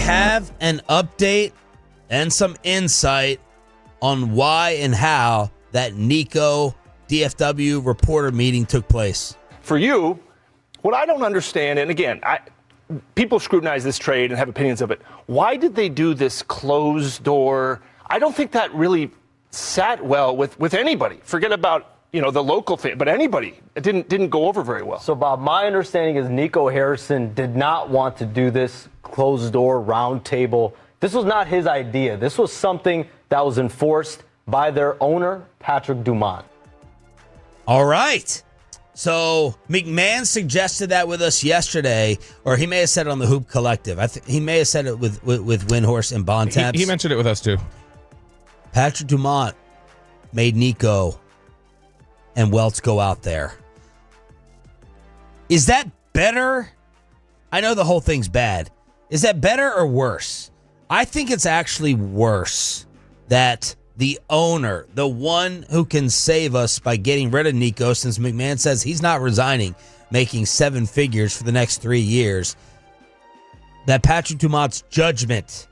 have an update and some insight on why and how that Nico DFW reporter meeting took place. For you, what I don't understand, and again, people scrutinize this trade and have opinions of it. Why did they do this closed door? I don't think that really sat well with anybody. Forget about the local fan, but anybody. It didn't go over very well. So, Bob, my understanding is Nico Harrison did not want to do this closed door round table. This was not his idea. This was something that was enforced by their owner, Patrick Dumont. All right. So McMahon suggested that with us yesterday, or he may have said it on the Hoop Collective. He may have said it with Windhorse and Bontemps. He mentioned it with us too. Patrick Dumont made Nico and Welts go out there. Is that better? I know the whole thing's bad. Is that better or worse? I think it's actually worse that the owner, the one who can save us by getting rid of Nico, since McMahon says he's not resigning, making 7 figures for the next 3 years, that Patrick Dumont's judgment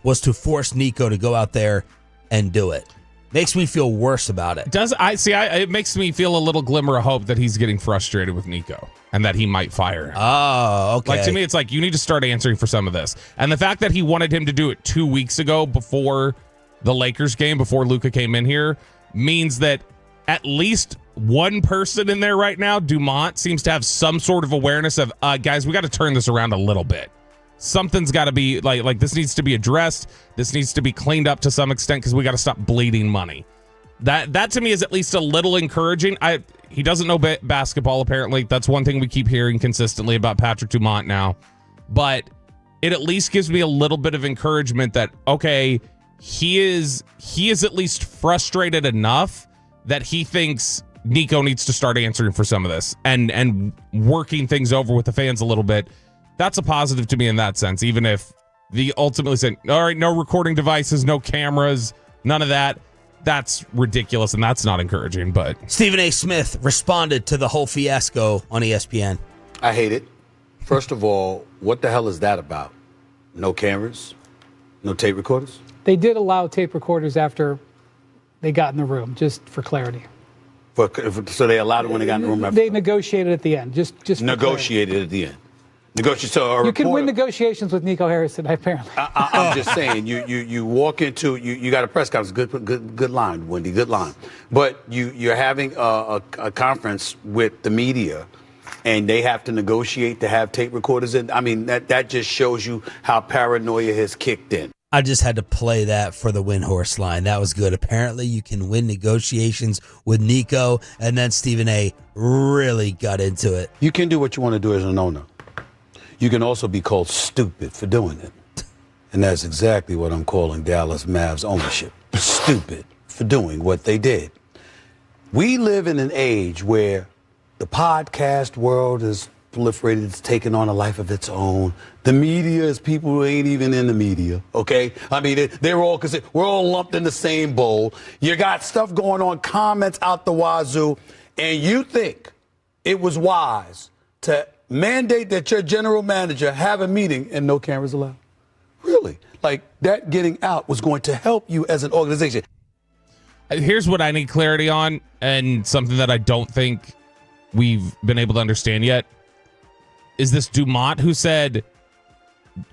was to force Nico to go out there and do it. Makes me feel worse about it. It makes me feel a little glimmer of hope that he's getting frustrated with Nico and that he might fire him. Oh, okay. Like, to me, it's like, you need to start answering for some of this. And the fact that he wanted him to do it 2 weeks ago before the Lakers game, before Luka came in here, means that at least one person in there right now, Dumont, seems to have some sort of awareness of, guys, we got to turn this around a little bit. Something's got to be, like this needs to be addressed. This needs to be cleaned up to some extent because we got to stop bleeding money. That to me is at least a little encouraging. He doesn't know basketball, apparently. That's one thing we keep hearing consistently about Patrick Dumont now. But it at least gives me a little bit of encouragement that, okay, he is at least frustrated enough that he thinks Nico needs to start answering for some of this and working things over with the fans a little bit. That's a positive to me in that sense, even if the ultimately said, all right, no recording devices, no cameras, none of that. That's ridiculous, and that's not encouraging. But Stephen A. Smith responded to the whole fiasco on ESPN. I hate it. First of all, what the hell is that about? No cameras? No tape recorders? They did allow tape recorders after they got in the room, just for clarity. So they allowed it when they got in the room? After they negotiated at the end, just negotiated at the end. You can win negotiations with Nico Harrison, apparently. I'm just saying, you walk into, you got a press conference, good line, Wendy, good line. But you're having a conference with the media, and they have to negotiate to have tape recorders in. I mean, that just shows you how paranoia has kicked in. I just had to play that for the Windhorse line. That was good. Apparently, you can win negotiations with Nico, and then Stephen A. really got into it. You can do what you want to do as an owner. You can also be called stupid for doing it. And that's exactly what I'm calling Dallas Mavs ownership. Stupid for doing what they did. We live in an age where the podcast world is proliferated. It's taken on a life of its own. The media is people who ain't even in the media, okay? I mean, they're all, because we're all lumped in the same bowl. You got stuff going on, comments out the wazoo, and you think it was wise to mandate that your general manager have a meeting and no cameras allowed? Really? Like, that getting out was going to help you as an organization. Here's what I need clarity on, and something that I don't think we've been able to understand yet. Is this Dumont who said,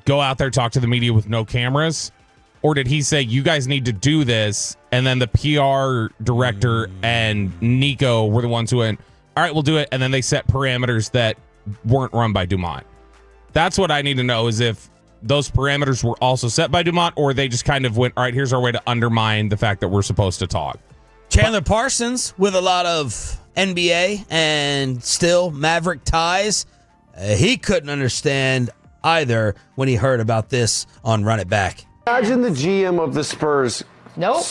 go out there, talk to the media with no cameras? Or did he say, you guys need to do this, and then the PR director and Nico were the ones who went, all right, we'll do it, and then they set parameters that weren't run by Dumont? That's what I need to know, is if those parameters were also set by Dumont, or they just kind of went, all right, here's our way to undermine the fact that we're supposed to talk. Chandler Parsons, with a lot of NBA and still Maverick ties, he couldn't understand either when he heard about this on Run It Back. Imagine the GM of the Spurs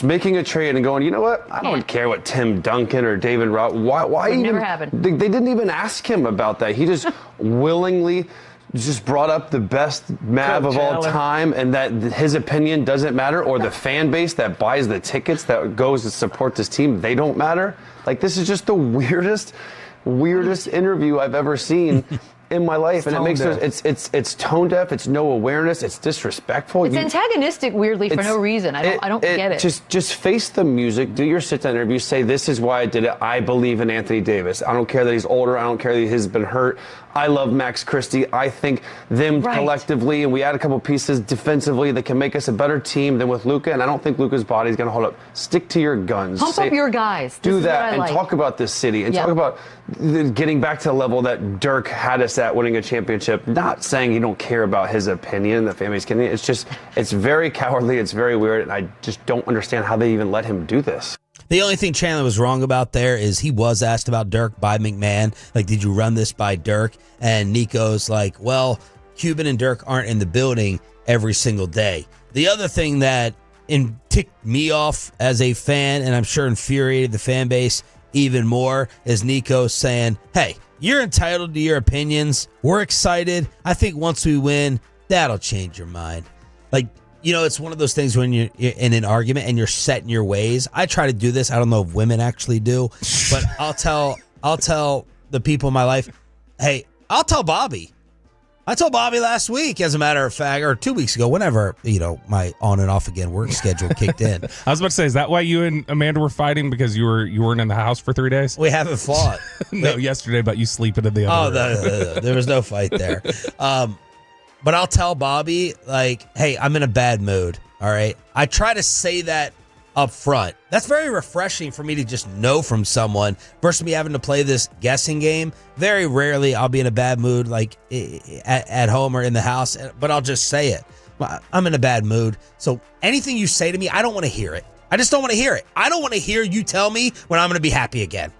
making a trade and going, you know what? I don't care what Tim Duncan or David Roth. Why even? Never happened. They didn't even ask him about that. He just willingly just brought up the best Mav of all time, and that his opinion doesn't matter, or the fan base that buys the tickets that goes to support this team, they don't matter. Like, this is just the weirdest interview I've ever seen. in my life, and it makes it's tone deaf. It's no awareness. It's disrespectful. It's antagonistic, weirdly, for no reason. I don't get it. Just face the music. Do your sit-down interview. Say, this is why I did it. I believe in Anthony Davis. I don't care that he's older. I don't care that he's been hurt. I love Max Christie. I think them collectively, and we add a couple pieces defensively that can make us a better team than with Luka, and I don't think Luka's body is going to hold up. Stick to your guns. Pump up your guys. Do that and talk about this city and talk about getting back to the level that Dirk had us at, winning a championship. Not saying you don't care about his opinion, the family's opinion. It's just, it's very cowardly. It's very weird, and I just don't understand how they even let him do this. The only thing Chandler was wrong about there is he was asked about Dirk by McMahon. Like, did you run this by Dirk? And Nico's like, well, Cuban and Dirk aren't in the building every single day. The other thing that ticked me off as a fan, and I'm sure infuriated the fan base even more, is Nico saying, hey, you're entitled to your opinions. We're excited. I think once we win, that'll change your mind. Like, you know, it's one of those things when you're in an argument and you're set in your ways. I try to do this. I don't know if women actually do, but I'll tell the people in my life, hey, I'll tell Bobby. I told Bobby last week, as a matter of fact, or 2 weeks ago, whenever, you know, my on and off again work schedule kicked in. I was about to say, is that why you and Amanda were fighting, because you weren't in the house for 3 days? We haven't fought. No, yesterday, but you sleeping in the other room. No, there was no fight there. But I'll tell Bobby, like, hey, I'm in a bad mood, all right? I try to say that up front. That's very refreshing for me to just know from someone versus me having to play this guessing game. Very rarely I'll be in a bad mood, like at home or in the house, but I'll just say it. I'm in a bad mood. So anything you say to me, I don't want to hear it. I just don't want to hear it. I don't want to hear you tell me when I'm going to be happy again.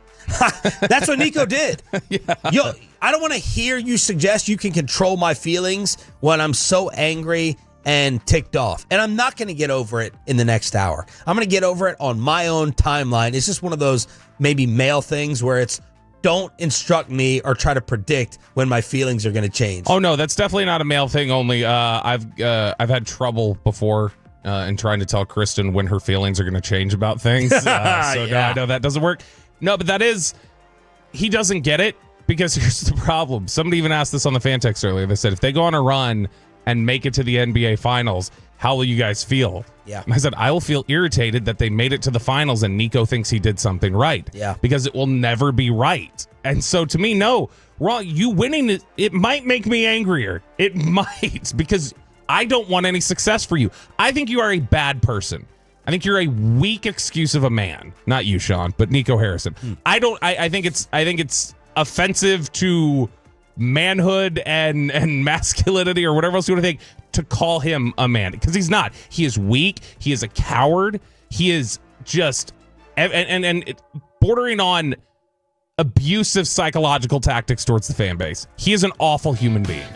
That's what Nico did. Yeah. I don't want to hear you suggest you can control my feelings when I'm so angry and ticked off. And I'm not going to get over it in the next hour. I'm going to get over it on my own timeline. It's just one of those maybe male things where it's, don't instruct me or try to predict when my feelings are going to change. Oh, no, that's definitely not a male thing only. I've had trouble before in trying to tell Kristen when her feelings are going to change about things. No, I know that doesn't work. No, but he doesn't get it, because here's the problem. Somebody even asked this on the fan text earlier. They said, if they go on a run and make it to the NBA Finals, how will you guys feel? Yeah. I said, I will feel irritated that they made it to the finals and Nico thinks he did something right. Yeah. Because it will never be right. And so to me, no, wrong. You winning, it might make me angrier. It might, because I don't want any success for you. I think you are a bad person. I think you're a weak excuse of a man. Not you, Sean, but Nico Harrison. I think it's offensive to manhood and masculinity or whatever else you want to think to call him a man, because he's not. He is weak. He is a coward. He is just and bordering on abusive psychological tactics towards the fan base. He is an awful human being.